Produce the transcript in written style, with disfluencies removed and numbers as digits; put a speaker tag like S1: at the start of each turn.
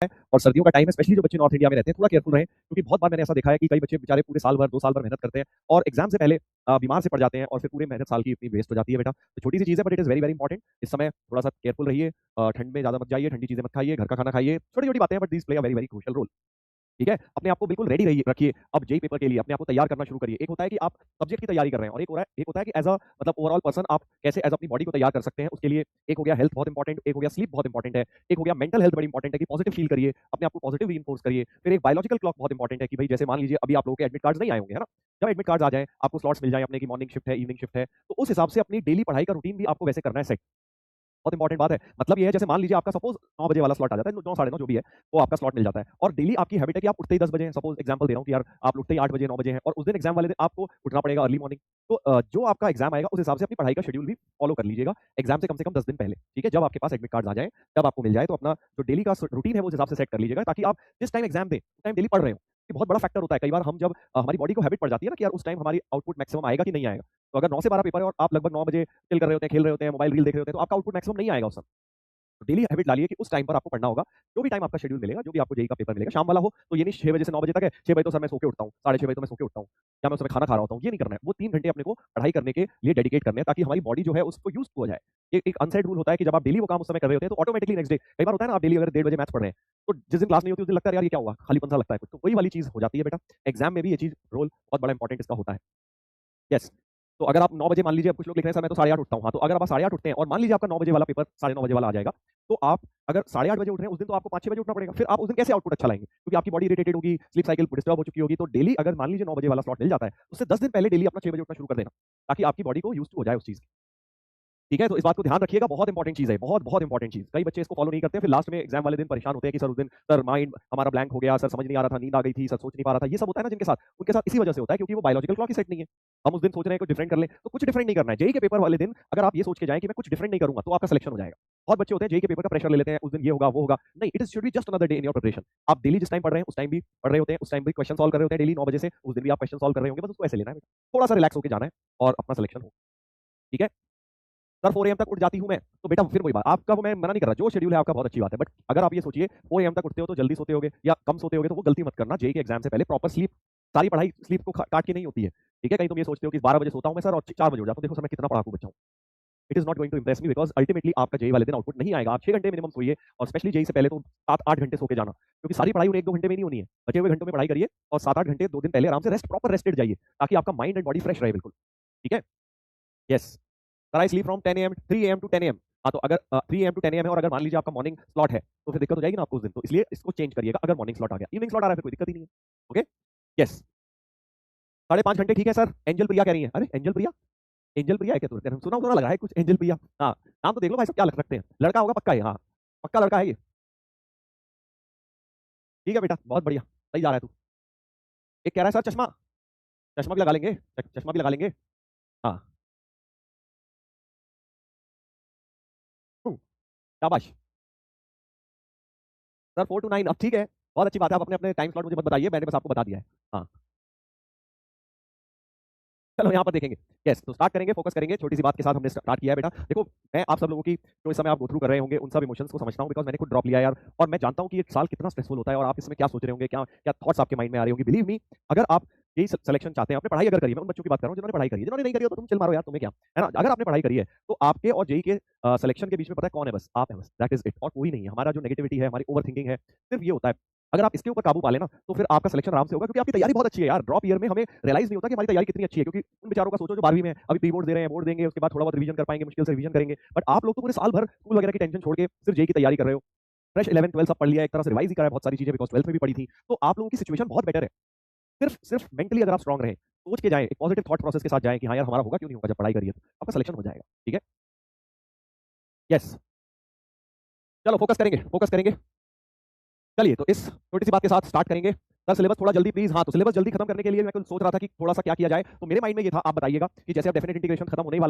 S1: और सर्दियों का टाइम है, स्पेशली जो बच्चे नॉर्थ इंडिया में रहते हैं, थोड़ा केयरफुल रहें, क्योंकि बहुत बार मैंने ऐसा देखा है कि कई बच्चे बेचारे पूरे साल भर 2 साल भर मेहनत करते हैं और एग्जाम से पहले बीमार से पड़ जाते हैं और फिर पूरे मेहनत साल की इतनी वेस्ट हो जाती है बेटा। तो छोटी सी चीज़ है but it is very very important. इस समय थोड़ा सा केयरफुल रहिए, ठंड में ज़्यादा मत जाइए, ठंडी चीज़ें मत खाइए, घर का खाना खाइए, छोटी-छोटी बातें हैं but these play a very very crucial role. ठीक है? अपने आप को बिल्कुल रेडी रहिए रखिए। अब जेईई पेपर के लिए अपने आप को तैयार करना शुरू करिए। एक होता है कि आप सब्जेक्ट की तैयारी कर रहे हैं और एक होता है कि एज़ अ मतलब ओवरऑल पर्सन आप कैसे एज़ अपनी बॉडी को तैयार कर सकते हैं। उसके लिए एक हो गया हेल्थ बहुत इंपॉर्टेंट, एक हो गया स्लीप बहुत इंपॉर्टेंट है, एक हो गया मेंटल हेल्थ बड़ी इंपॉर्टेंट है कि पॉजिटिव फील करिए, अपने आप को पॉजिटिव रीइंफोर्स करिए। फिर एक बायोलॉजिकल क्लॉक बहुत इंपॉर्टेंट है कि भई जैसे मान लीजिए अभी आप लोगों के एडमिट कार्ड्स नहीं आए होंगे, है ना? जब एडमिट कार्ड्स आ जाएँ, आपको स्लॉट्स मिल जाएँ अपने की मॉर्निंग शिफ्ट है, इवनिंग शिफ्ट है, तो उस हिसाब से अपनी डेली पढ़ाई का रूटीन भी आपको वैसे करना है सेट। बहुत इंपॉर्टेंट बात है। मतलब ये है जैसे मान लीजिए आपका सपोज़ 9 बजे वाला स्लॉट आ जाता है, 9 साढ़े 9 जो भी है, वो आपका स्लॉट मिल जाता है और डेली आपकी हैबिट है कि आप उठते ही 10 बजे हैं, सपोज़ एग्जांपल दे रहा हूँ कि यार आप उठते ही 8 बजे, 9 बजे हैं और उस दिन एग्जाम वाले दिन आपको उठना पड़ेगा अर्ली मॉर्निंग। तो जो आपका एग्जाम आएगा उस हिसाब से अपनी पढ़ाई का शेड्यूल भी फॉलो कर लीजिएगा, एग्जाम से कम 10 दिन पहले, ठीक है? जब आपके पास एडमिट कार्ड्स आ जाएँ, तब आपको मिल जाए तो अपना जो डेली का रूटीन है वो उस हिसाब से सेट कर लीजिएगा ताकि आप जिस टाइम एग्जाम दें, उस टाइम डेली पढ़ रहे हो। ये बहुत बड़ा फैक्टर होता है। कई बार हम जब हमारी बॉडी को हैबिट पड़ जाती है ना कि यार उस टाइम हमारी आउटपुट मैक्सिमम आएगा कि नहीं आएगा। तो अगर 9 से 12 पेपर है और आप लगभग 9 बजे चिल कर रहे होते हैं, खेल रहे होते हैं, मोबाइल रील देख रहे होते हैं, तो आपका आउटपुट मैक्सिमम नहीं आएगा उस समय। तो डेली हैबिट डालिए कि उस टाइम पर आपको पढ़ना होगा। जो भी टाइम आपका शेड्यूल मिलेगा, जो भी आपको जेईई का पेपर मिलेगा, शाम वाला हो तो ये नहीं 6 बजे से 9 बजे तक है, 6 बजे तो सर मैं सो के उठता हूँ, साढ़े 6 बजे तो मैं सो के उठता हूँ, या मैं उस समय खाना खा रहा होता हूँ, ये नहीं करना है। वो 3 घंटे अपने को पढ़ाई करने के लिए डेडिकेट करने हैं ताकि हमारी बॉडी जो है उसको यूज़्ड टू हो जाए। एक अनसेड रूल होता है कि जब आप डेली वो काम उस समय कर रहे होते हैं तो ऑटोमेटिकली नेक्स्ट डे कई बार होता है ना आप डेली अगर 1:30 बजे मैथ्स पढ़ रहे हैं, तो जिस दिन क्लास नहीं होती उस दिन लगता है यार ये क्या हुआ? खालीपन-सा लगता है कुछ। तो वही वाली चीज़ हो जाती है बेटा। एग्ज़ाम में भी ये चीज़ रोल बहुत बड़ा इंपॉर्टेंट इसका होता है। यस। तो अगर आप 9 बजे मान लीजिए अब कुछ लोग लिख रहे हैं सर मैं तो 8:30 उठता हूँ। हाँ, तो अगर आप 8:30 उठते हैं और मान लीजिए आपका 9 बजे वाला पेपर 9:30 बजे वाला आ जाएगा, तो आप अगर 8:30 बजे उठ रहे हैं उस दिन तो आपको 5-6 बजे उठना पड़ेगा। फिर आप उस दिन कैसे आउटपुट अच्छा लाएँगे? क्योंकि आपकी बॉडी इरिटेटेड होगी, स्लीप साइकिल डिस्टर्ब हो चुकी होगी। तो डेली अगर मान लीजिए 9 बजे वाला स्लॉट मिल जाता है, उससे 10 दिन पहले डेली अपना 6 बजे उठना शुरू कर देना, ताकि आपकी बॉडी को यूज़्ड टू हो जाए उस चीज़ की। ठीक है? तो इस बात को ध्यान रखिएगा, बहुत इंपॉर्टेंट चीज़ है, बहुत-बहुत इंपॉर्टेंट चीज़। कई बच्चे इसको फॉलो नहीं करते हैं, फिर लास्ट में एग्ज़ाम वाले दिन परेशान होते हैं कि सर उस दिन सर माइंड हमारा ब्लैंक हो गया, सर समझ नहीं आ रहा था, नींद आ गई थी, सर सोच नहीं पा रहा था। ये सब होता है ना जिनके साथ, उनके साथ इसी वजह से होता है क्योंकि वो बायोलॉजिकल क्लॉक ही सेट नहीं है। हम उस दिन सोच रहे हैं कुछ डिफरेंट कर लें, तो कुछ डिफरेंट नहीं करना है। जेईई के पेपर वाले दिन अगर आप ये सोच के जाएँ कि मैं कुछ डिफरेंट नहीं करूँगा, तो आपका सिलेक्शन हो जाएगा। बहुत बच्चे होते हैं जेईई के पेपर का प्रेशर ले लेते हैं, उस दिन ये होगा, वो होगा। नहीं, it is should be just another day in your preparation. आप डेली जिस टाइम पढ़ रहे हैं, उस टाइम भी पढ़ रहे होते हैं, उस टाइम भी क्वेश्चन सॉल्व कर रहे होते हैं डेली 9 बजे से, उस दिन भी आप क्वेश्चन सॉल्व कर रहे होंगे, बस उसको ऐसे लेना है बेटा। थोड़ा-सा रिलैक्स होके जाना है और अपना सिलेक्शन हो। ठीक है? सर 4 एएम तक उठ जाती हूँ मैं, तो बेटा फिर वही बात, आपका वो मैं मना नहीं कर रहा, जो शेड्यूल है आपका बहुत अच्छी बात है, बट अगर आप ये सोचिए 4 एएम तक उठते हो तो जल्दी सोते होगे या कम सोते होगे तो वो गलती मत करना। जेईई के एग्जाम से पहले प्रॉपर स्लीप, सारी पढ़ाई स्लीप को काट के नहीं होती है। ठीक है? कहीं तुम ये सोचते हो कि 12 बजे सोता हूँ मैं सर और 4 बजे उठ जाता हूँ, देखो सर मैं कितना पढ़ाकू बच्चा हूँ। It is not going to impress me because ultimately आपका जेईई वाले दिन आउटपुट नहीं आएगा। आप 6 घंटे मिनिमम सोइए और स्पेशली जेईई से पहले तो 7-8 घंटे सो के जाना, क्योंकि सारी पढ़ाई उन 1-2 घंटे में नहीं होनी है। बचे हुए घंटों में पढ़ाई करिए और 7-8 घंटे 2 दिन पहले आराम से रेस्ट, प्रॉपर रेस्टेड जाइए, ताकि आपका माइंड एंड बॉडी फ्रेश रहे बिल्कुल। ठीक है? Yes. Sir I sleep from 10 AM 3 AM to 10 AM. हाँ, तो अगर 3 एएम टू 10 एएम है और अगर मान लीजिए आपका मॉर्निंग स्लॉट है, तो फिर दिक्कत हो जाएगी ना आपको उस दिन। तो इसलिए इसको चेंज करिएगा अगर मॉर्निंग स्लॉट आ गया। इवनिंग स्लॉट आ रहा है फिर कोई दिक्कत ही नहीं है। ओके? यस। साढ़े 5 घंटे ठीक है सर। एंजल प्रिया कह रही हैं। अरे एंजल प्रिया? एंजल प्रिया है क्या तुरंत? सुना-सुना लग रहा है कुछ एंजल प्रिया। हाँ, नाम तो देख लो भाई साहब क्या रख सकते हैं। लड़का होगा पक्का ये, हाँ। पक्का लड़का है ये। ठीक है बेटा, बहुत बढ़िया। सही जा रहा है तू। एक कह रहा है सर चश्मा, चश्मा भी लगा लेंगे, चश्मा भी लगा लेंगे। हाँ। शाबाश। सर 4 टू 9 अब ठीक है। बहुत अच्छी बात है, आप अपने-अपने टाइम स्लॉट मुझे मत बताइए, मैंने बस आपको बता दिया है। हाँ। चलो यहाँ पर देखेंगे। यस, तो स्टार्ट करेंगे, फोकस करेंगे। छोटी सी बात के साथ हमने स्टार्ट किया है बेटा। देखो, मैं आप सब लोगों की जो इस समय आप गो थ्रू कर रहे होंगे, उन सब इमोशंस को समझता हूँ बिकॉज़ मैंने खुद ड्रॉप लिया है यार और मैं जानता हूँ कि एक साल कितना स्ट्रेसफुल होता है और आप इसमें क्या सोच रहे होंगे, क्या क्या थॉट्स आपके माइंड में आ रहे होंगे। बिलीव मी, अगर आप यही सिलेक्शन चाहते हैं, आपने पढ़ाई अगर करी है, मैं उन बच्चों की बात कर रहा हूँ जिन्होंने पढ़ाई करी है, जिन्होंने नहीं करी हो तो तुम चिल मारो यार, तुम्हें क्या, है ना? अगर आपने पढ़ाई करी है, तो आपके और जेईई के सिलेक्शन के बीच में पता है कौन है बस? आप हैं बस, दैट इज़ इट और कोई नहीं है। हमारा जो नेगेटिविटी है, हमारी ओवरथिंकिंग है, सिर्फ ये होता है। अगर आप इसके ऊपर काबू पा लेना, तो फिर आपका सिलेक्शन आराम से होगा क्योंकि आपकी तैयारी बहुत अच्छी है यार। ड्रॉप ईयर में हमें रियलाइज़ नहीं होता कि हमारी तैयारी कितनी अच्छी है क्योंकि उन बेचारों का सोचो जो 12वीं में है, अभी प्री बोर्ड दे रहे हैं, बोर्ड देंगे, उसके बाद थोड़ा बहुत रिवीजन कर पाएँगे, मुश्किल से रिवीजन करेंगे। बट आप लोग तो पूरे साल भर स्कूल वगैरह की टेंशन छोड़ के सिर्फ जेईई की तैयारी कर रहे हो। फ्रेश 11th-12th सब पढ़ लिया, एक तरह से रिवाइज़ ही करा है बहुत सारी चीज़ें बिकॉज़ 12th में भी पढ़ी थी। तो आप लोगों की सिचुएशन बहुत बेटर है। सिर्फ सिर्फ मेंटली अगर आप स्ट्रांग रहें, सोच के जाएँ, एक पॉजिटिव थॉट प्रोसेस के साथ जाएँ कि हाँ यार हमारा होगा क्यों नहीं होगा जब पढ़ाई करिए तो, आपका सिलेक्शन हो जाएगा। ठीक है? यस। चलो फोकस करेंगे, फोकस करेंगे। चलिए, तो इस छोटी-सी बात के साथ स्टार्ट करेंगे। सर सिलेबस थोड़ा जल्दी प्लीज़। हाँ, तो सिलेबस जल्दी खत्म करने के लिए मैं कुछ सोच रहा था कि थोड़ा-सा क्या किया जाए? तो मेरे माइंड में ये था, आप बताइएगा कि जैसे अब डेफिनिट इंटीग्रेशन खत्म होने ही वाला है।